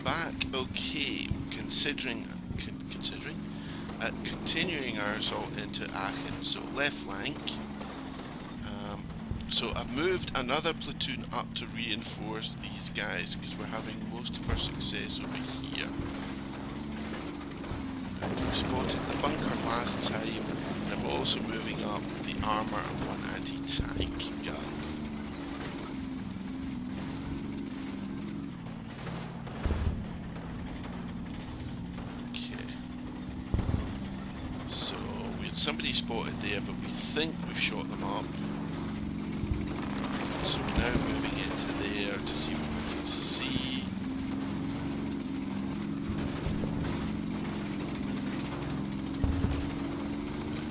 back. Okay, continuing our assault into Aachen, so left flank. So I've moved another platoon up to reinforce these guys because we're having most of our success over here. And we spotted the bunker last time, and I'm also moving up the armour and one anti-tank gun. Somebody spotted there, but we think we've shot them up. So we're now moving into there to see what we can see.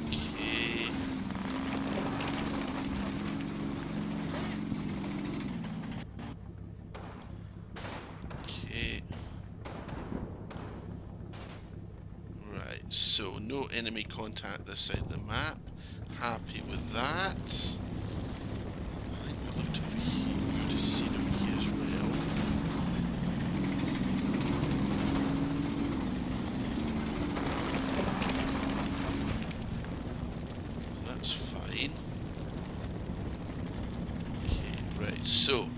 Okay. Okay. Right, so no enemy contact this side of the map. Happy with that. I think we looked over here. We would have seen over here as well. That's fine. Okay, right, so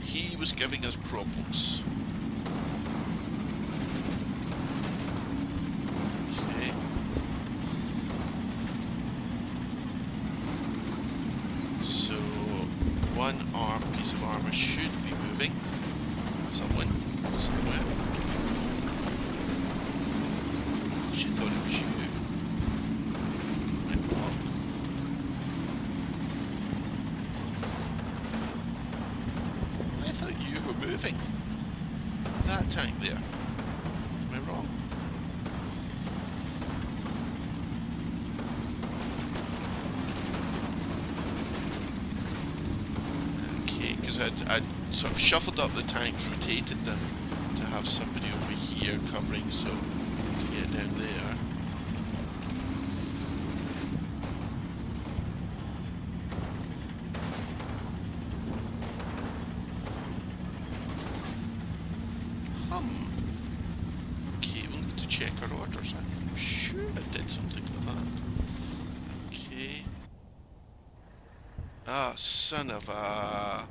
he was giving us problems. One piece of armour should be moving somewhere. She thought it was you. Like what? I thought you were moving. That tank there. Am I wrong? I'd sort of shuffled up the tanks, rotated them to have somebody over here covering, so to get down there. Okay, we'll need to check our orders. I'm sure I did something like that. Okay. Ah, son of a...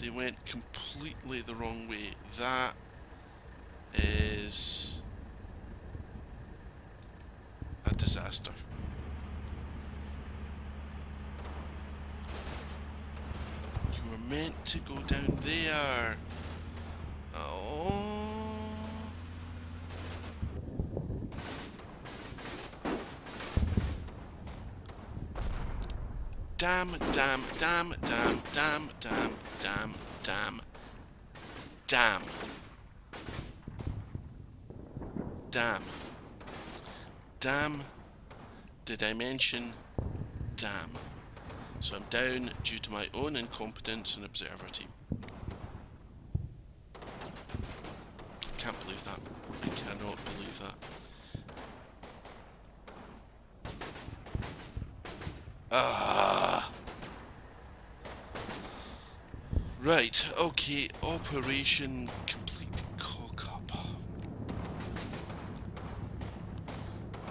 They went completely the wrong way. That is a disaster. You were meant to go down there. Oh. Damn. Did I mention damn? So I'm down due to my own incompetence and observer team. Can't believe that. I cannot believe that. Right, okay, operation complete cock up.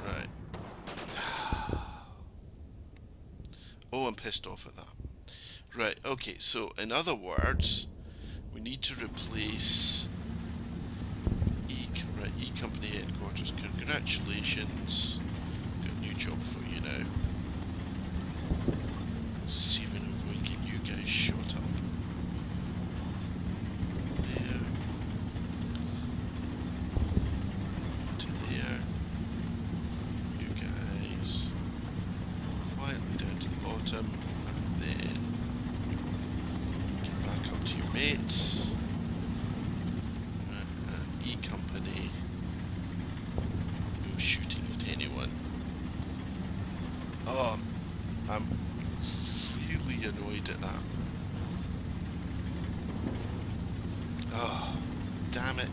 Right. Oh, I'm pissed off at that. Right, okay, so in other words, we need to replace E Company Headquarters. Congratulations. Got a new job for you now. Let's see if we can get you guys shot up. There. To there. You guys. Quietly down to the bottom. And then get back up to your mates. And E Company. No shooting at anyone. Oh, I'm really annoyed at that. Oh, damn it.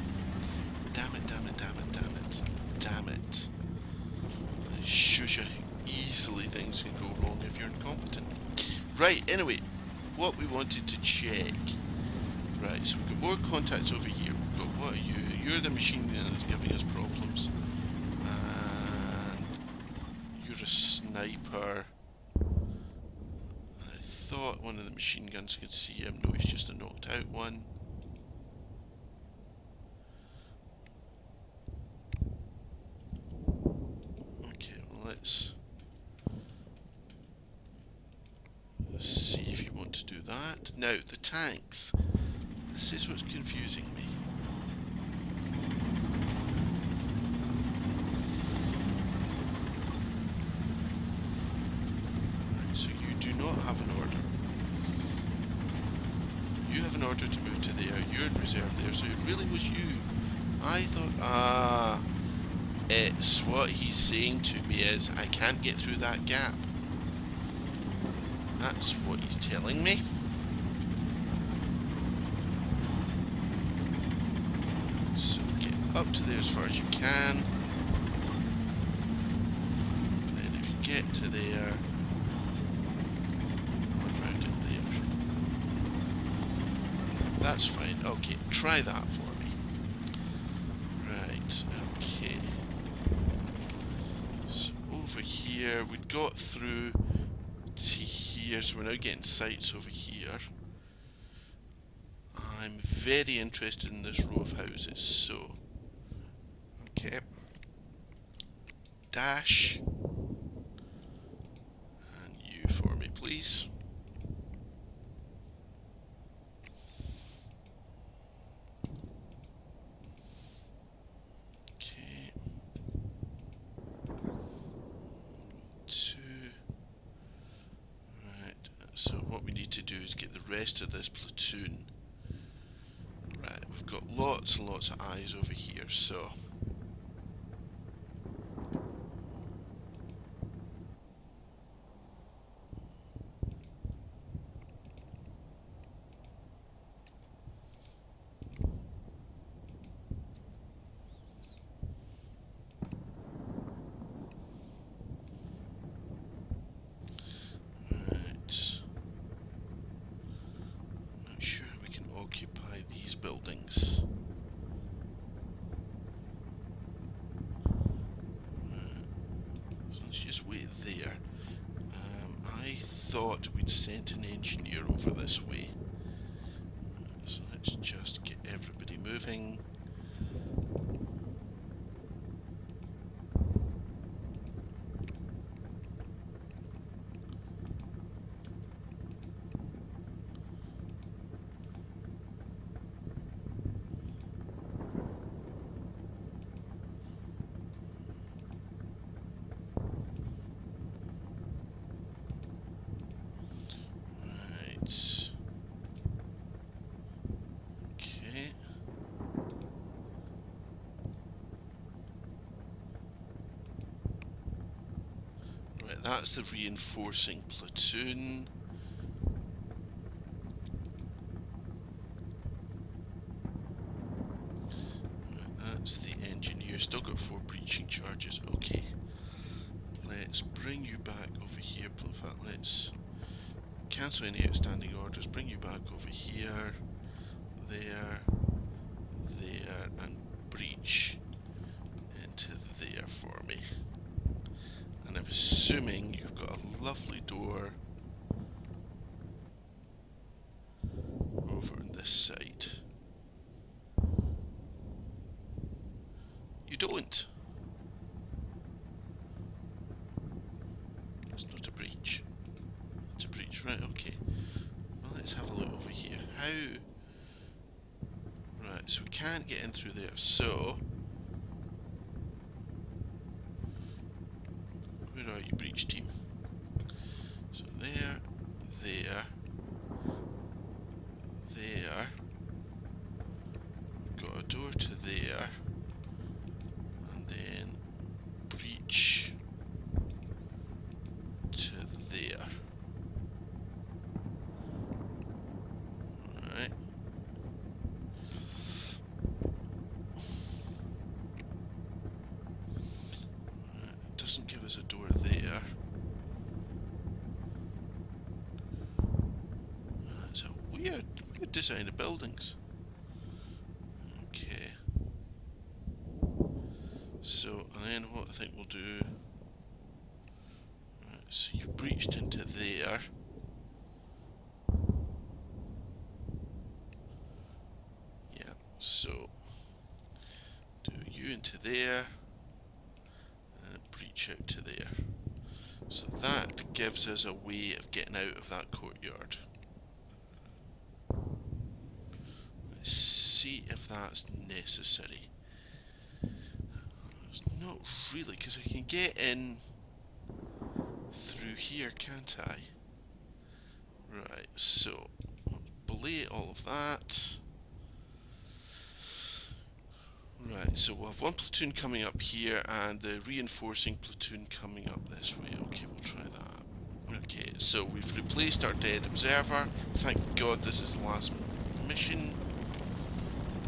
Damn it, damn it, damn it, damn it. Damn it. It shows you how easily things can go wrong if you're incompetent. Right, anyway, what we wanted to check. Right, so we've got more contacts over here. We've got, what are you? You're the machine gun that's giving us problems. And you're a sniper. I thought one of the machine guns could see him. No, he's just a knocked out one. Okay, well let's see if you want to do that. Now, the tanks. This is what's confusing me. Right, so you do not have an order. You have an order to move to there. You're in reserve there, so it really was you. I thought, it's what he's saying to me is, I can't get through that gap. That's what he's telling me. So get up to there as far as you can. And then if you get to there, one round in there. That's fine. Okay, try that for me. Right, okay. So over here, we'd got through to here, so we're now getting sights over here. I'm very interested in this row of houses, so okay. Dash. And you for me, please. Okay. 2. Right, so what we need to do is get the rest of this platoon. Right, we've got lots and lots of eyes over here, so buildings. So let's just wait there. I thought we'd sent an engineer over this way. So let's just get everybody moving. That's the reinforcing platoon. That's the engineer. Still got 4 breaching charges. Okay. Let's bring you back over here. In fact, let's cancel any outstanding orders. Bring you back over here. There. There. And breach into there for me. And I'm assuming you've got a lovely door over on this side. You don't. It's not a breach. It's a breach, right, okay. Well, let's have a look over here. How? Right, so we can't get in through there, so where are you, breach team? So there, there, there. We've got a door to there, and then breach to there. Alright. It doesn't give us a door there. weird design of buildings. Okay. So, and then what I think we'll do... Right, so you've breached into there. Yeah, so... do you into there, and breach out to there. So that gives us a way of getting out of that courtyard. Let's see if that's necessary. It's not really, because I can get in through here, can't I? Right, so belay all of that. Right, so we'll have one platoon coming up here and the reinforcing platoon coming up this way. Okay, we'll try that. Okay, so we've replaced our dead observer. Thank God this is the last mission.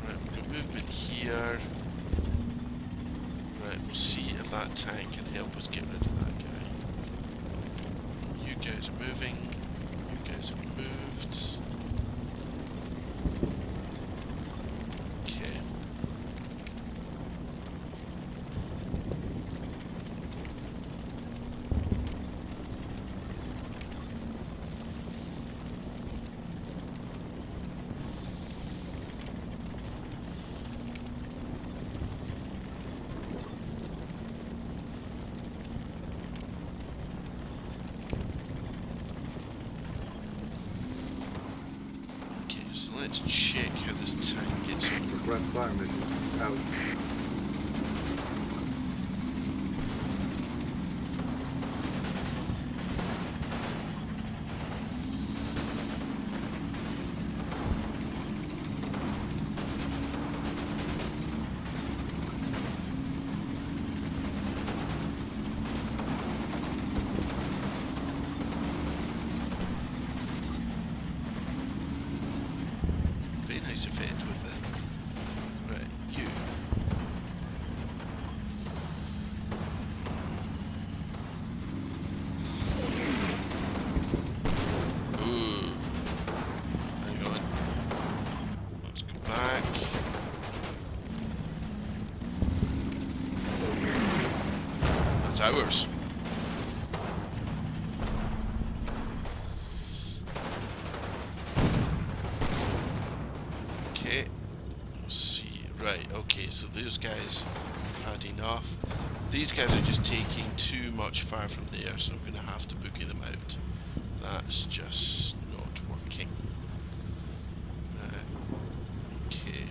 Right, we've got movement here. Right, we'll see if that tank can help us get rid of that guy. You guys are moving. You guys have moved. Okay. Let's check how this tank gets on. Request fire mission. Out. Effect with it. Right, you. Ooh. Hang on. Let's go back. That's ours. Right, okay, so those guys have had enough. These guys are just taking too much fire from there, so I'm going to have to boogie them out. That's just not working. Okay.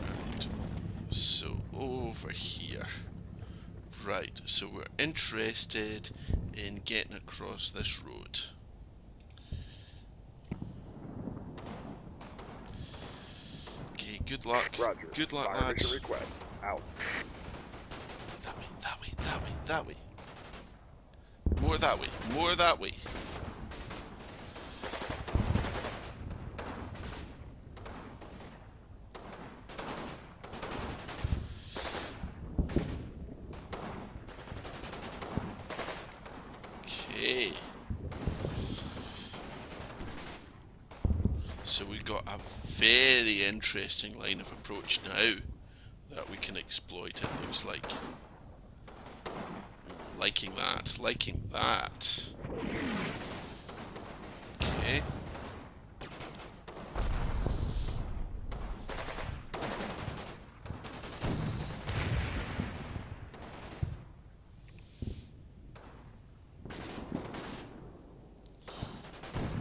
Right. So, over here. Right, so we're interested in getting across this road. Good luck. Roger. Good luck, Fire lads. mission request. Out. That way, that way, that way, that way. More that way, more that way. Okay. So we've got a very interesting line of approach now that we can exploit, it looks like. Liking that, liking that. Okay.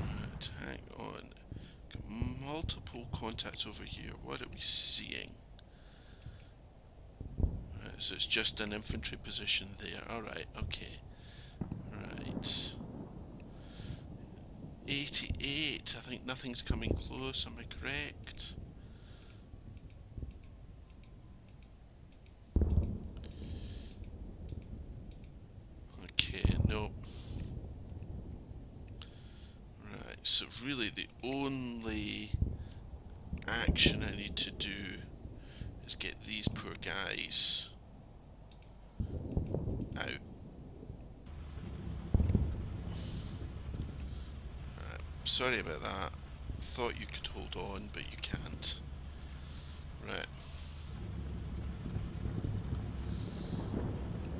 Right, hang on. Got multiple contacts over here. What are we seeing? So it's just an infantry position there. Alright, okay. Right. 88. I think nothing's coming close, am I correct? Okay, no. Right, so really the only action I need to do is get these poor guys out. Right, Sorry about that. Thought you could hold on, but you can't. Right.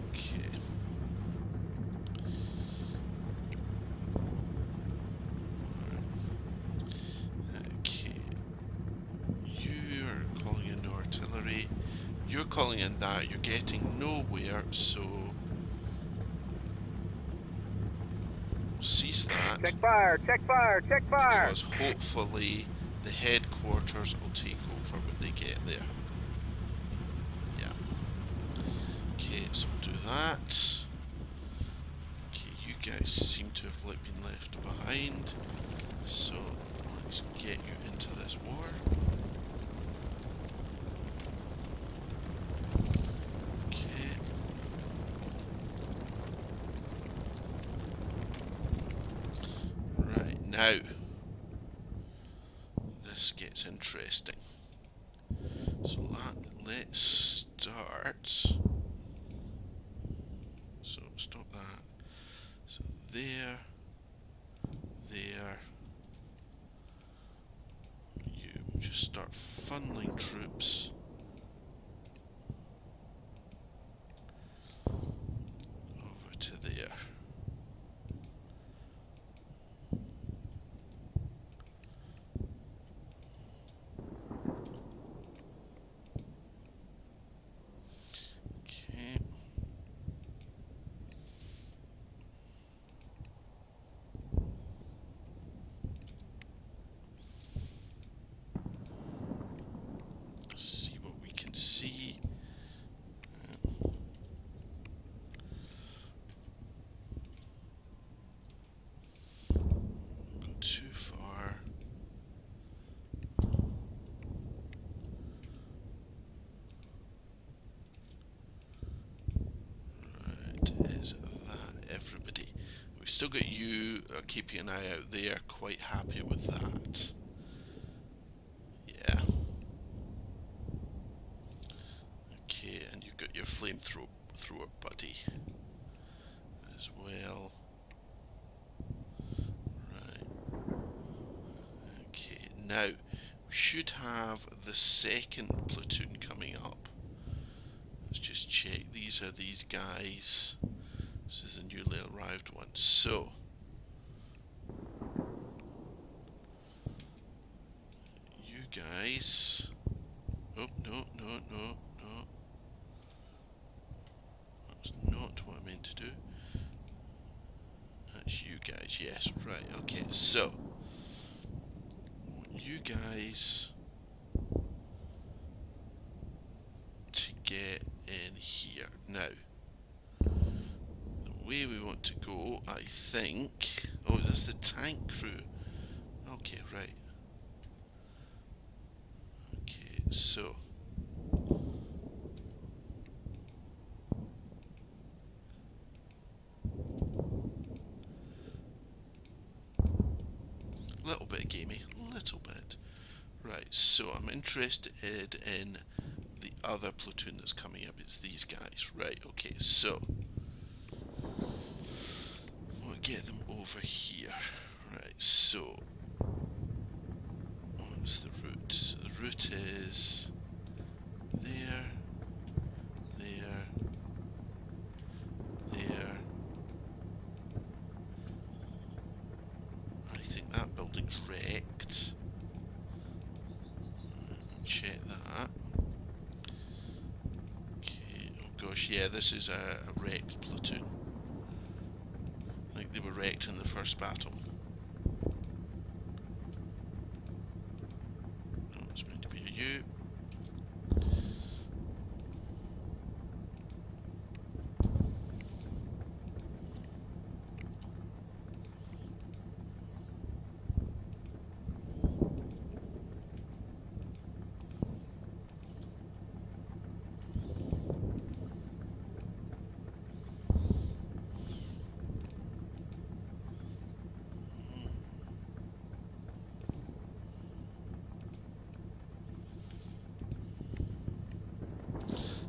Okay. Okay. You're calling in artillery. You're calling in that. You're getting nowhere, so cease that. Check fire, check fire, check fire. Because hopefully the headquarters will take over when they get there. Yeah. Okay, so we'll do that. Okay, you guys seem to have been left behind. So let's get you into this war. Okay. Right, now this gets interesting. So let's start. So stop that. So there. You just start funneling troops over to there. Okay. See what we can see. Go too far. Right, is that everybody? We've still got you keeping an eye out there, quite happy with that. Yeah. Okay, and you've got your flamethrower buddy as well. Right. Okay, now we should have the second platoon coming up. Let's just check. These are these guys. This is a newly arrived one. So you guys. Oh, no. That's not what I meant to do. That's you guys, yes, right, okay, so I want you guys to get in here. Now, the way we want to go, I think... Oh, that's the tank crew. Okay, right. Okay, so... Little bit gamey, little bit. Right, so I'm interested in the other platoon that's coming up. It's these guys. Right, okay, so we'll get them over here. Right, so what's the route? So the route is there, there. I think that building's wrecked. Check that. Okay, oh gosh, yeah, this is a wrecked platoon. I think they were wrecked in the first battle. No, it's meant to be a U.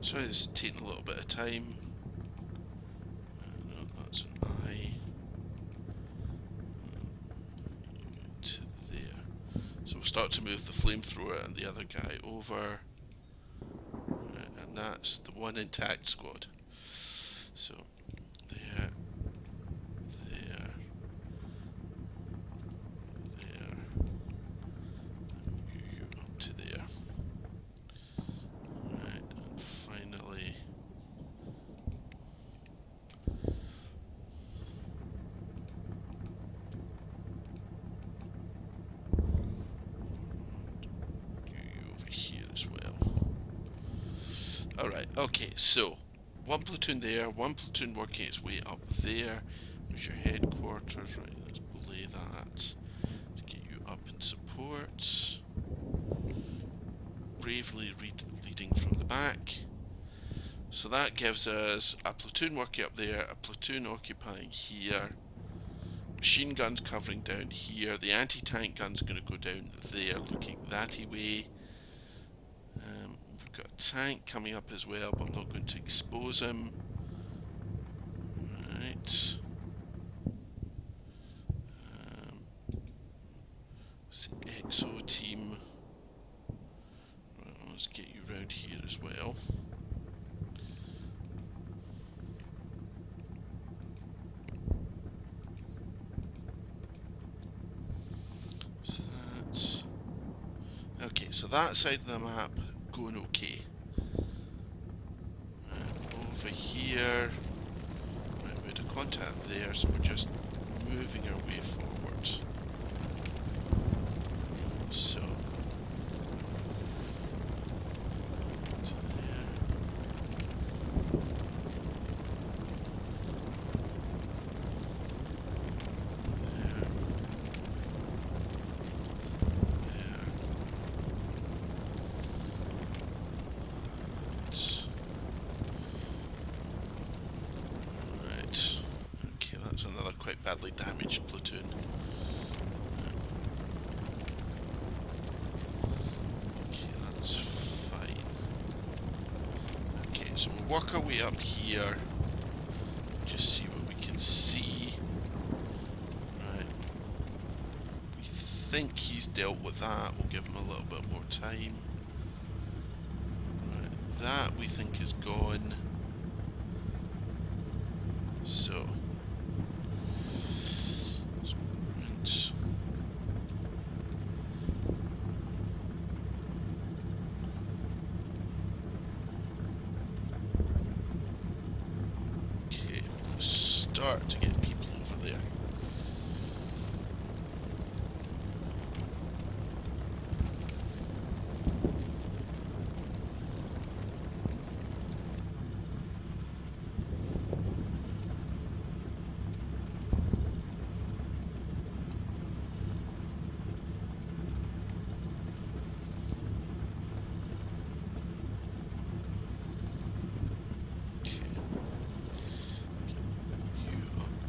Sorry, this is taking a little bit of time. No, that's an I. So we'll start to move the flamethrower and the other guy over. And that's the one intact squad. So, there, there, there, and you up to there. Right, and finally... you over here as well. Alright, okay, so one platoon there, one platoon working its way up there. There's your headquarters, right, let's belay that. Let's get you up in supports. Bravely leading from the back. So that gives us a platoon working up there, a platoon occupying here, machine guns covering down here, the anti-tank gun's going to go down there looking that way. We've got a tank coming up as well, but I'm not going to expose him. Right. It's the EXO team. Right, let's get you round here as well. So that's... okay, so that side of the map going okay. Over here, right, we had a contact there, so we're just moving our way forward. So, to there. There. There. Right. Okay, that's another quite badly damaged platoon. Okay, that's fine. Okay, so we'll work our way up here. Just see what we can see. Right. We think he's dealt with that. We'll give him a little bit more time. Right. That we think is gone. So. Sprint. Okay, let's start to get people over there.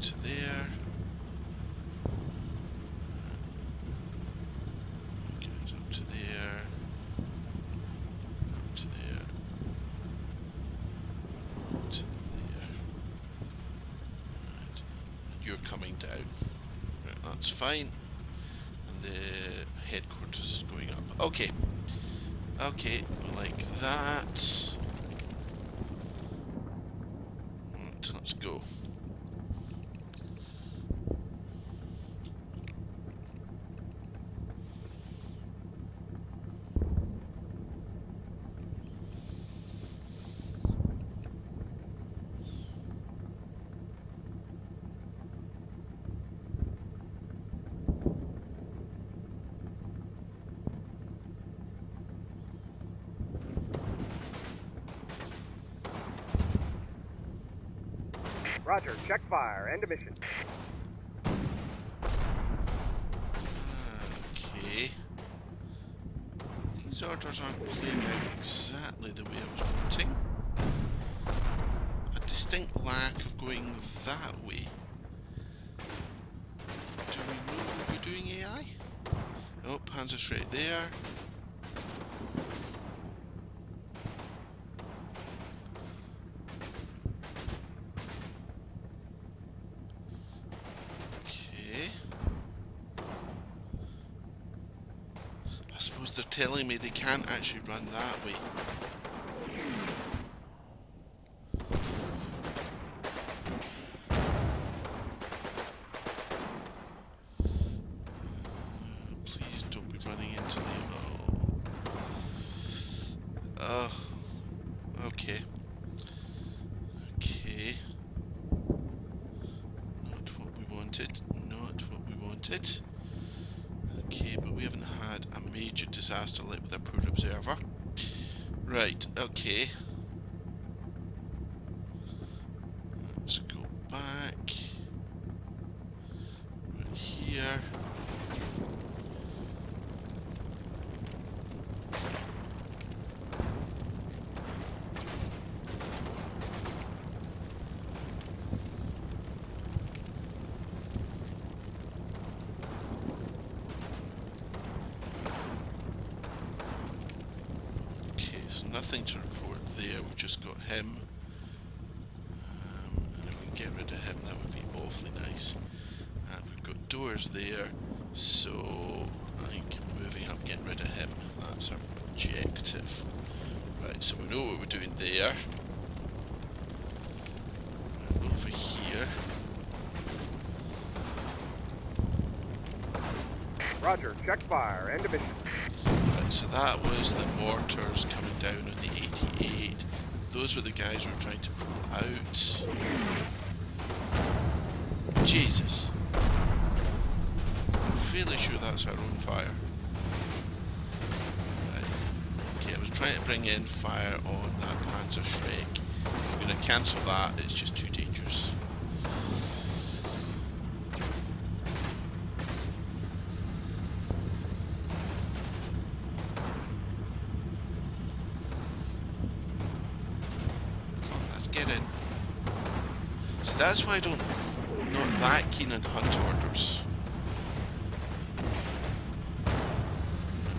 To there. Guys up to there. Up to there. Up to there. Right. And you're coming down. Right, that's fine. And the headquarters is going up. Okay. Okay, like that. Right, let's go. Roger, check fire. End of mission. Okay. These orders aren't playing out exactly the way I was wanting. A distinct lack of going that way. Do we know what we're doing, AI? Oh, Panzer's right there. Okay. suppose they're telling me they can't actually run that way. Please don't be running into the... Oh. Okay. Okay. Not what we wanted. Not what we wanted. Okay, but we haven't had a major disaster like with our poor observer. Right, okay. Let's go back. Right here. Nothing to report there, we've just got him. And if we can get rid of him, that would be awfully nice. And we've got doors there, so I think moving up, getting rid of him, that's our objective. Right, so we know what we're doing there. And over here. Roger, check fire. End of mission. So that was the mortars coming down on the 88. Those were the guys we were trying to pull out. Jesus. I'm fairly sure that's our own fire. Right. Okay, I was trying to bring in fire on that Panzer Shrek. I'm going to cancel that, it's just too dangerous. That's why I'm not that keen on hunt orders.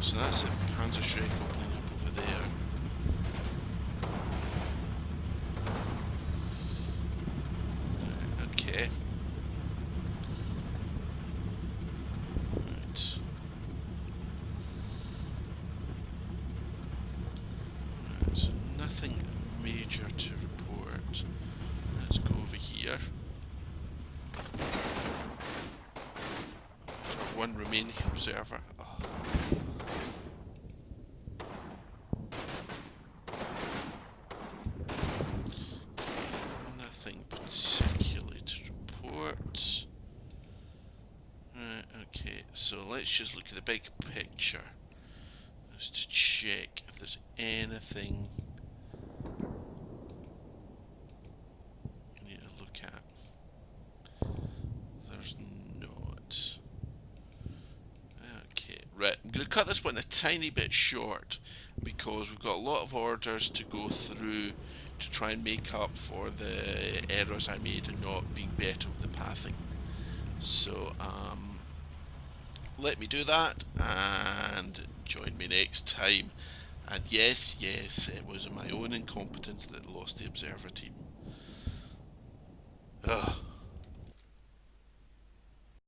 So that's the Panzer Shrek opening up over there. Okay. Right. Right, so nothing major to report. Let's go over here. There's one remaining observer. Oh. Nothing particularly to report. Right, okay, so let's just look at the big picture. Just to check if there's anything Right, I'm going to cut this one a tiny bit short because we've got a lot of orders to go through to try and make up for the errors I made in not being better with the pathing. So, let me do that and join me next time. And yes, it was my own incompetence that lost the observer team. Ugh.